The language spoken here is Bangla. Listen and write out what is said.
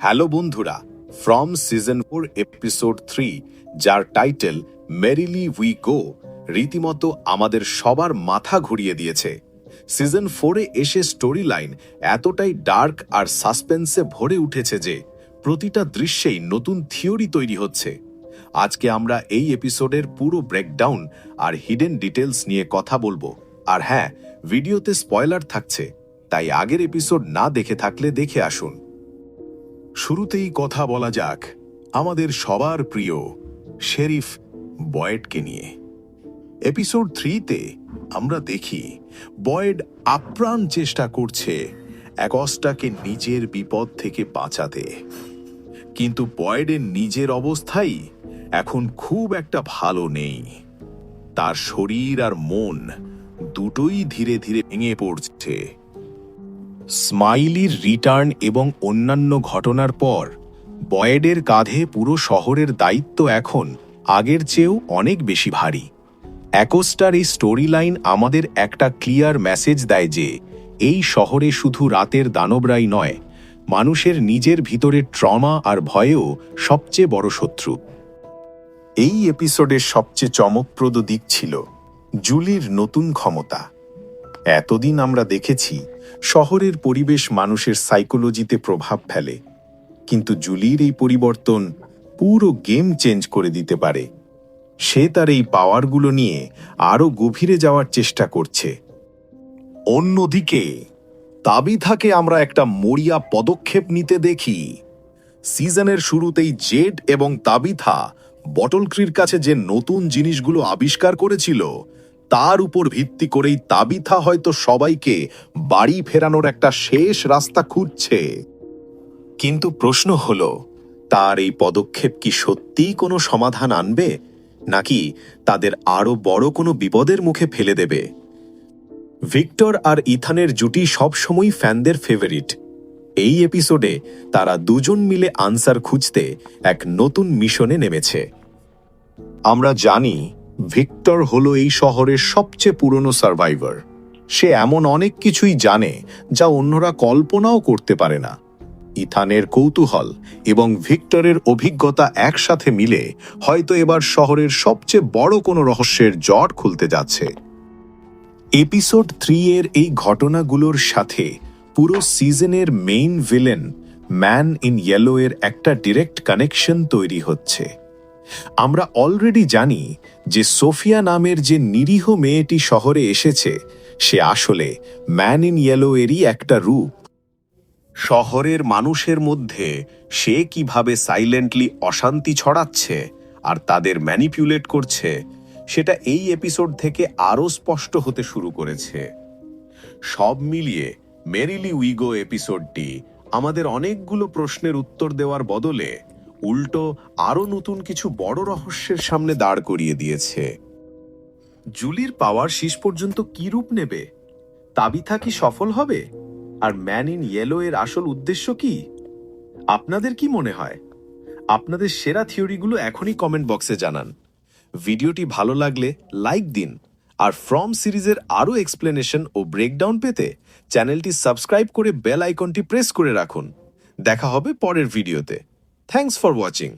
হ্যালো বন্ধুরা, ফ্রম সিজন 4 এপিসোড 3 যার টাইটেল মেরিলি উই গো রীতিমতো আমাদের সবার মাথা ঘুরিয়ে দিয়েছে। সিজন 4-এ এসে স্টোরি লাইন এতটাই ডার্ক আর সাসপেন্সে ভরে উঠেছে যে প্রতিটা দৃশ্যেই নতুন থিওরি তৈরি হচ্ছে। আজকে আমরা এই এপিসোডের পুরো ব্রেকডাউন আর হিডেন ডিটেলস নিয়ে কথা বলবো। আর হ্যাঁ, ভিডিওতে স্পয়লার থাকছে, তাই আগের এপিসোড না দেখে থাকলে দেখে আসুন। শুরুতেই কথা বলা যাক আমাদের সবার প্রিয় শেরিফ বয়েডকে নিয়ে। এপিসোড 3-তে আমরা দেখি বয়েড আপ্রাণ চেষ্টা করছে অ্যাগস্টাকে নিজের বিপদ থেকে বাঁচাতে, কিন্তু বয়েডের নিজের অবস্থাই এখন খুব একটা ভালো নেই। তার শরীর আর মন দুটোই ধীরে ধীরে ভেঙে পড়ছে। স্মাইলির রিটার্ন এবং অন্যান্য ঘটনার পর বয়েডের কাঁধে পুরো শহরের দায়িত্ব এখন আগের চেয়েও অনেক বেশি ভারী। অ্যাকোস্টার এই স্টোরি লাইন আমাদের একটা ক্লিয়ার মেসেজ দেয় যে এই শহরে শুধু রাতের দানবরাই নয়, মানুষের নিজের ভিতরের ট্রমা আর ভয়েও সবচেয়ে বড় শত্রু। এই এপিসোডের সবচেয়ে চমকপ্রদ দিক ছিল জুলির নতুন ক্ষমতা। এতদিন আমরা দেখেছি শহরের পরিবেশ মানুষের সাইকোলজিতে প্রভাব ফেলে, কিন্তু জুলির এই পরিবর্তন পুরো গেম চেঞ্জ করে দিতে পারে। সে তার এই পাওয়ারগুলো নিয়ে আরও গভীরে যাওয়ার চেষ্টা করছে। অন্যদিকে তাবিথাকে আমরা একটা মরিয়া পদক্ষেপ নিতে দেখি। সিজনের শুরুতেই জেড এবং তাবিথা বটলক্রির কাছে যে নতুন জিনিসগুলো আবিষ্কার করেছিল তার উপর ভিত্তি করেই তাবিথা হয়তো সবাইকে বাড়ি ফেরানোর একটা শেষ রাস্তা খুঁজছে। কিন্তু প্রশ্ন হলো, তার এই পদক্ষেপ কি সত্যিই কোনো সমাধান আনবে, নাকি তাদের আরও বড় কোনো বিপদের মুখে ফেলে দেবে? ভিক্টর আর ইথানের জুটি সবসময় ফ্যানদের ফেভারিট। এই এপিসোডে তারা দুজন মিলে আনসার খুঁজতে এক নতুন মিশনে নেমেছে। আমরা জানি ভিক্টর হলো এই শহরের সবচেয়ে পুরনো সার্ভাইভার। সে এমন অনেক কিছুই জানে যা অন্যরা কল্পনাও করতে পারে না। ইথানের কৌতূহল এবং ভিক্টরের অভিজ্ঞতা একসাথে মিলে হয়তো এবার শহরের সবচেয়ে বড় কোনো রহস্যের জট খুলতে যাচ্ছে। এপিসোড 3-এর এই ঘটনাগুলোর সাথে পুরো সিজনের main villain man in yellow এর একটা ডিরেক্ট কানেকশন তৈরি হচ্ছে। আমরা অলরেডি জানি যে সোফিয়া নামের যে নিরীহ মেয়েটি শহরে এসেছে সে আসলে ম্যান ইন ইয়েলো এরই একটা রূপ। শহরের মানুষের মধ্যে সে কিভাবে সাইলেন্টলি অশান্তি ছড়াচ্ছে আর তাদের ম্যানিপুলেট করছে সেটা এই এপিসোড থেকে আরও স্পষ্ট হতে শুরু করেছে। সব মিলিয়ে মেরিলি উই গো এপিসোডটি আমাদের অনেকগুলো প্রশ্নের উত্তর দেওয়ার বদলে উল্টো আরও নতুন কিছু বড় রহস্যের সামনে দাঁড় করিয়ে দিয়েছে। জুলির পাওয়ার শেষ পর্যন্ত কি রূপ নেবে? তাবিথা কি সফল হবে? আর ম্যান ইন ইয়েলো এর আসল উদ্দেশ্য কি? আপনাদের কি মনে হয়? আপনাদের সেরা থিওরিগুলো এখনই কমেন্ট বক্সে জানান। ভিডিওটি ভালো লাগলে লাইক দিন, আর ফ্রম সিরিজের আরও এক্সপ্লেনেশন ও ব্রেকডাউন পেতে চ্যানেলটি সাবস্ক্রাইব করে বেল আইকনটি প্রেস করে রাখুন। দেখা হবে পরের ভিডিওতে। Thanks for watching.